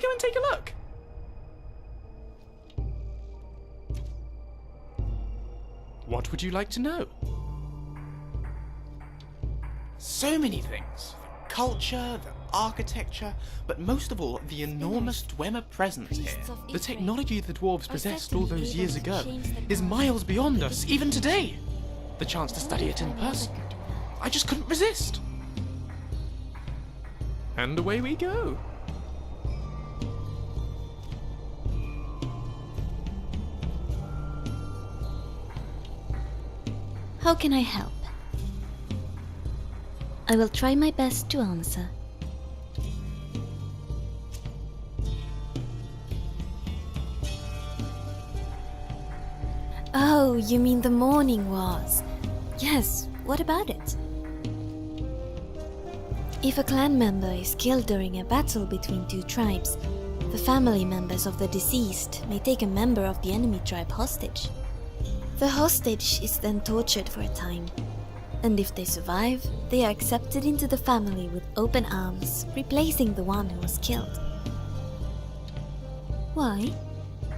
go and take a look? What would you like to know? So many things. The culture, the architecture, but most of all, the enormous Dwemer presence here. The technology the dwarves possessed all those years ago is miles beyond us, even today. The chance to study it in person, I just couldn't resist. And away we go. How can I help? I will try my best to answer. Oh, you mean the morning wars? Yes, what about it? If a clan member is killed during a battle between two tribes, the family members of the deceased may take a member of the enemy tribe hostage. The hostage is then tortured for a time, and if they survive, they are accepted into the family with open arms, replacing the one who was killed. Why?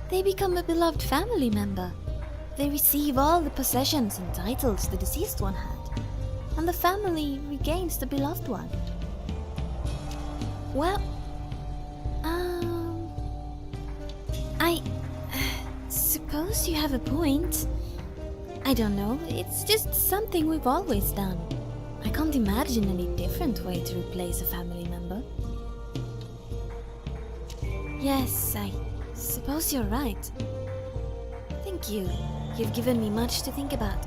They become a beloved family member. They receive all the possessions and titles the deceased one had, and the family regains the beloved one. Well, I suppose you have a point. I don't know, it's just something we've always done. I can't imagine any different way to replace a family member. Yes, I suppose you're right. Thank you. You've given me much to think about.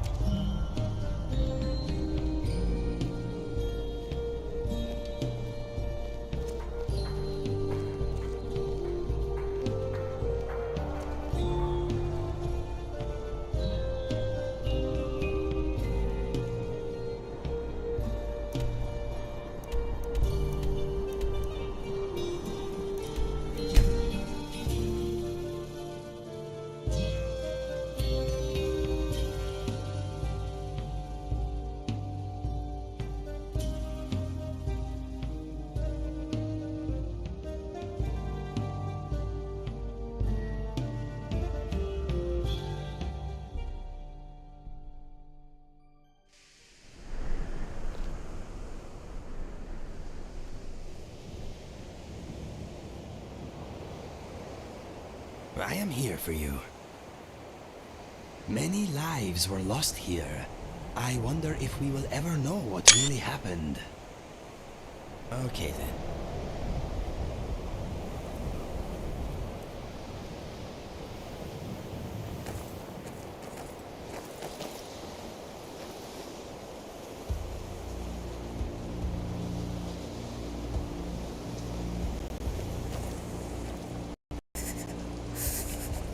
I am here for you. Many lives were lost here. I wonder if we will ever know what really happened. Okay then.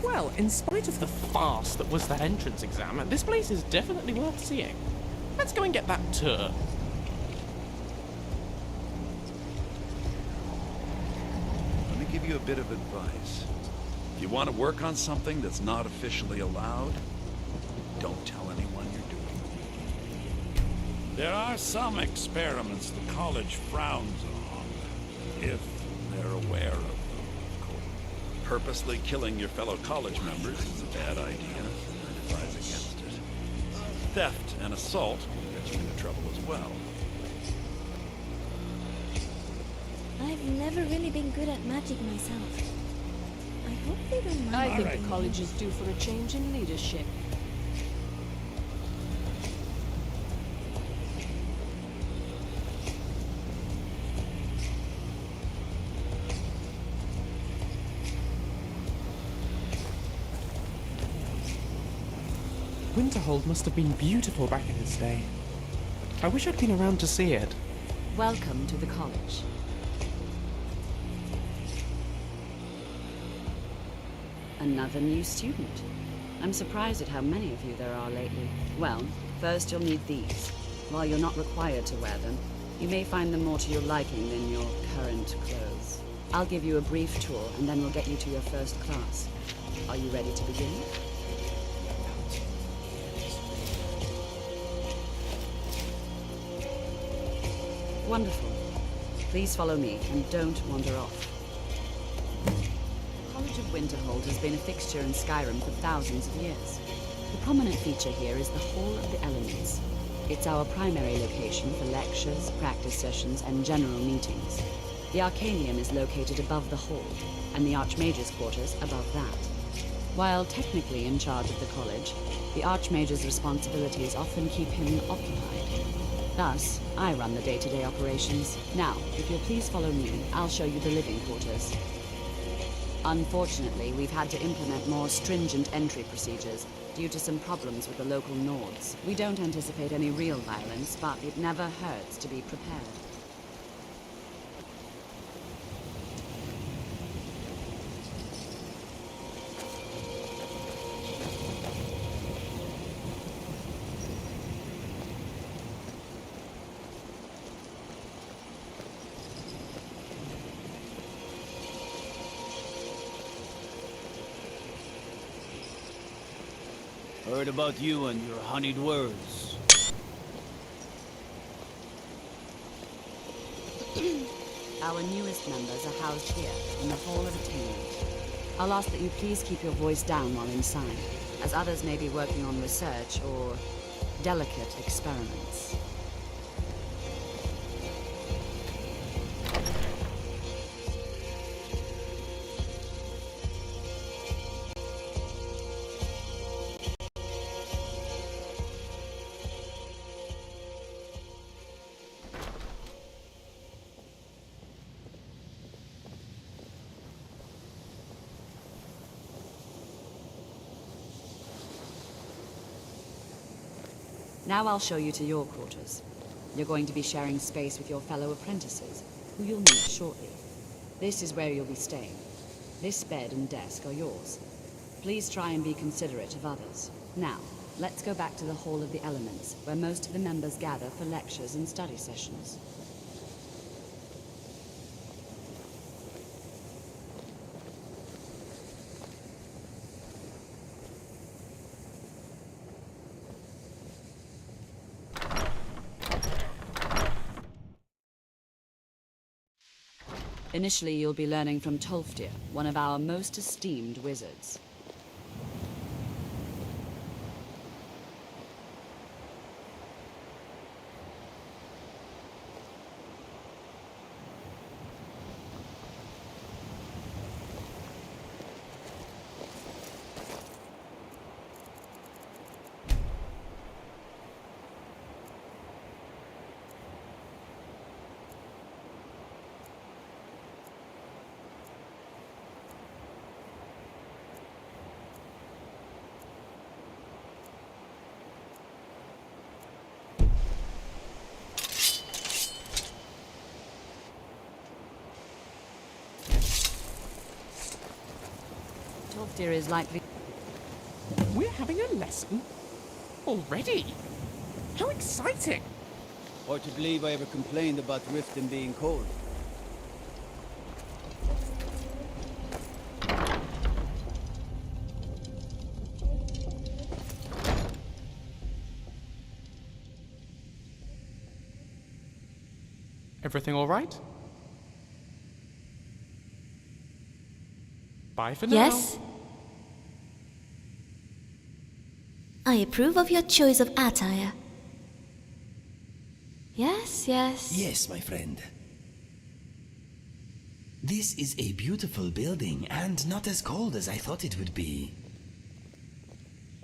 Well, in spite of the farce that was that entrance exam, this place is definitely worth seeing. Let's go and get that tour. Let me give you a bit of advice. If you want to work on something that's not officially allowed, don't tell anyone you're doing it. There are some experiments the college frowns on, if they're aware of them. Purposely killing your fellow college members is a bad idea. I advise against it. Theft and assault will get you into trouble as well. I've never really been good at magic myself. I hope they don't mind. I think the college is due for a change in leadership. Winterhold must have been beautiful back in its day. I wish I'd been around to see it. Welcome to the college. Another new student. I'm surprised at how many of you there are lately. Well, first you'll need these. While you're not required to wear them, you may find them more to your liking than your current clothes. I'll give you a brief tour, and then we'll get you to your first class. Are you ready to begin? Wonderful. Please follow me, and don't wander off. Winterhold has been a fixture in Skyrim for thousands of years. The prominent feature here is the Hall of the Elements. It's our primary location for lectures, practice sessions, and general meetings. The Arcanium is located above the hall, and the Archmage's quarters above that. While technically in charge of the college, the Archmage's responsibilities often keep him occupied. Thus, I run the day-to-day operations. Now, if you'll please follow me, I'll show you the living quarters. Unfortunately, we've had to implement more stringent entry procedures due to some problems with the local Nords. We don't anticipate any real violence, but it never hurts to be prepared. Heard about you and your honeyed words. Our newest members are housed here, in the Hall of Attainment. I'll ask that you please keep your voice down while inside, as others may be working on research or delicate experiments. Now I'll show you to your quarters. You're going to be sharing space with your fellow apprentices, who you'll meet shortly. This is where you'll be staying. This bed and desk are yours. Please try and be considerate of others. Now, let's go back to the Hall of the Elements, where most of the members gather for lectures and study sessions. Initially, you'll be learning from Tolfdir, one of our most esteemed wizards. Tolfdir is likely... We're having a lesson? Already? How exciting! Hard to believe I ever complained about Riften being cold. Everything all right? Bye for now. Yes? I approve of your choice of attire. Yes, yes. Yes, my friend. This is a beautiful building and not as cold as I thought it would be.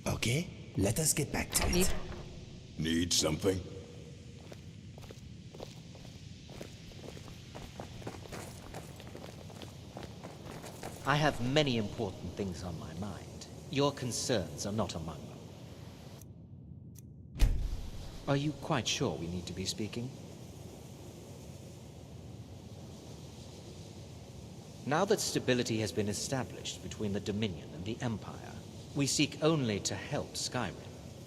Okay, let us get back to it. Need something? I have many important things on my mind. Your concerns are not among them. Are you quite sure we need to be speaking? Now that stability has been established between the Dominion and the Empire, we seek only to help Skyrim,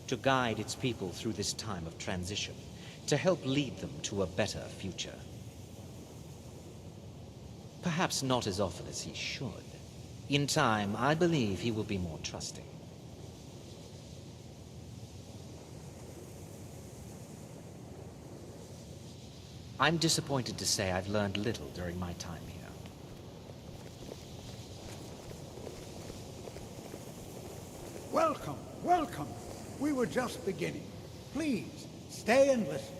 to guide its people through this time of transition, to help lead them to a better future. Perhaps not as often as he should. In time, I believe he will be more trusting. I'm disappointed to say I've learned little during my time here. Welcome, welcome. We were just beginning. Please, stay and listen.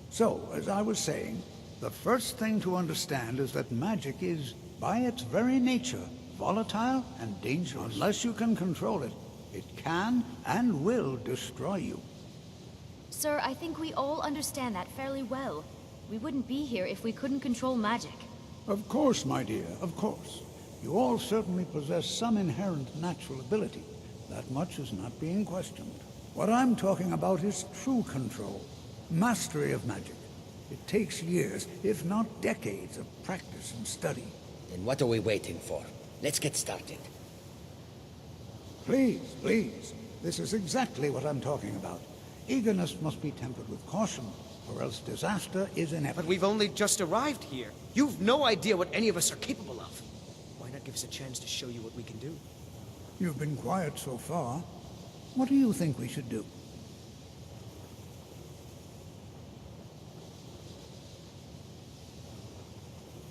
So, as I was saying, the first thing to understand is that magic is, by its very nature, volatile and dangerous. Unless you can control it, it can and will destroy you. Sir, I think we all understand that fairly well. We wouldn't be here if we couldn't control magic. Of course, my dear, of course. You all certainly possess some inherent natural ability. That much is not being questioned. What I'm talking about is true control, mastery of magic. It takes years, if not decades, of practice and study. Then what are we waiting for? Let's get started. Please, please. This is exactly what I'm talking about. Eagerness must be tempered with caution, or else disaster is inevitable. But we've only just arrived here. You've no idea what any of us are capable of. Why not give us a chance to show you what we can do? You've been quiet so far. What do you think we should do?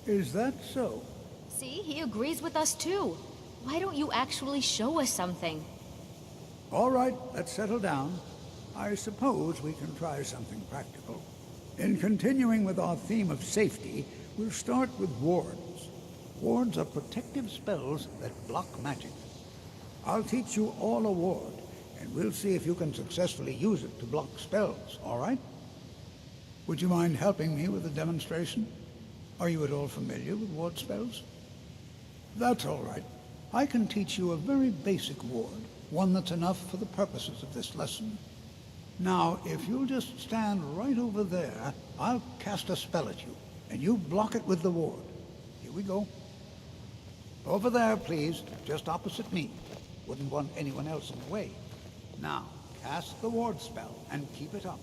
Is that so? See, he agrees with us too. Why don't you actually show us something? All right, let's settle down. I suppose we can try something practical. In continuing with our theme of safety, we'll start with wards. Wards are protective spells that block magic. I'll teach you all a ward, and we'll see if you can successfully use it to block spells, all right? Would you mind helping me with the demonstration? Are you at all familiar with ward spells? That's all right. I can teach you a very basic ward, one that's enough for the purposes of this lesson. Now, if you'll just stand right over there, I'll cast a spell at you, and you block it with the ward. Here we go. Over there, please, just opposite me. Wouldn't want anyone else in the way. Now, cast the ward spell, and keep it up.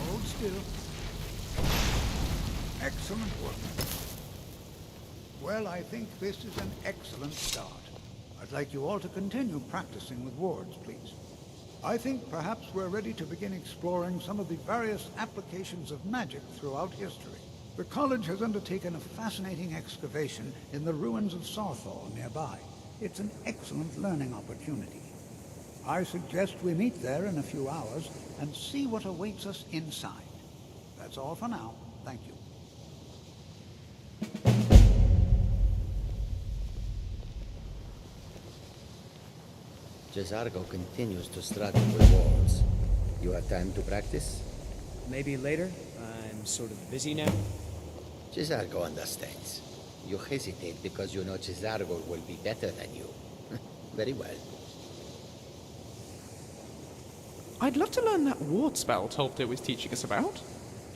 Hold still. Excellent work. Well, I think this is an excellent start. I'd like you all to continue practicing with wards, please. I think perhaps we're ready to begin exploring some of the various applications of magic throughout history. The college has undertaken a fascinating excavation in the ruins of Sarthal nearby. It's an excellent learning opportunity. I suggest we meet there in a few hours and see what awaits us inside. That's all for now. Thank you. Jesargo continues to struggle with walls. You have time to practice? Maybe later? I'm sort of busy now. Jesargo understands. You hesitate because you know Jesargo will be better than you. Very well. I'd love to learn that ward spell Tolfdir was teaching us about.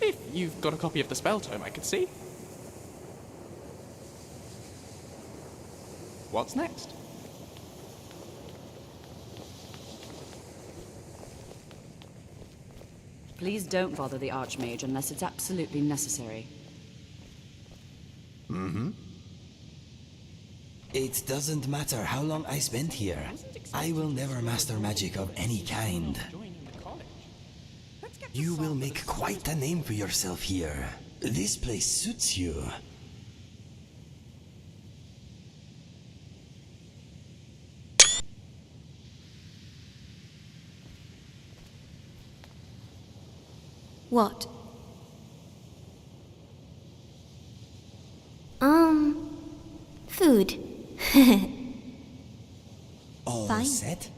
If you've got a copy of the spell tome I could see. What's next? Please don't bother the Archmage unless it's absolutely necessary. Mm-hmm. It doesn't matter how long I spend here. I will never master magic of any kind. You will make quite a name for yourself here. This place suits you. What? Food. All Fine. set?